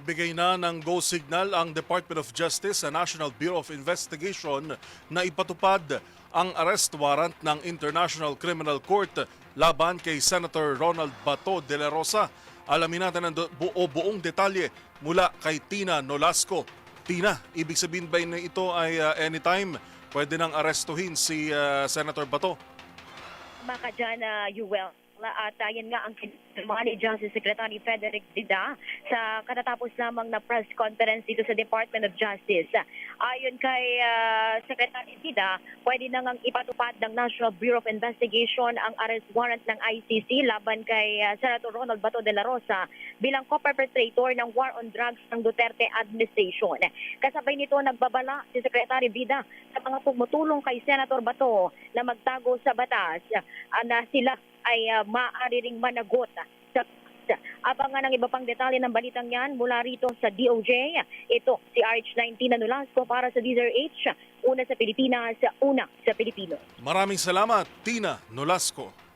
Nagbigay na ng go signal ang Department of Justice sa National Bureau of Investigation na ipatupad ang arrest warrant ng International Criminal Court laban kay Senator Ronald Bato de la Rosa. Alamin natin ang buong detalye mula kay Tina Nolasco. Tina, ibig sabihin ba na ito ay anytime pwede nang arestuhin si Senator Bato? Baka dyan, Yuel. At yan nga ang kinilmahan ni Justice Secretary Frederick Dida sa katatapos lamang na press conference dito sa Department of Justice. Ayon kay Secretary Dida, pwede na ngang ipatupad ng National Bureau of Investigation ang arrest warrant ng ICC laban kay Senator Ronald Bato de la Rosa bilang co-perpetrator ng war on drugs ng Duterte administration. Kasabay nito nagbabala si Secretary Dida sa mga tumutulong kay Senator Bato na magtago sa batas na sila ay maaari ring managot sa abangan ng iba pang detalye ng balitang yan mula rito sa DOJ. Ito si RH19 na Nolasco para sa DZRH, una sa Pilipinas, una sa Pilipino. Maraming salamat, Tina Nolasco.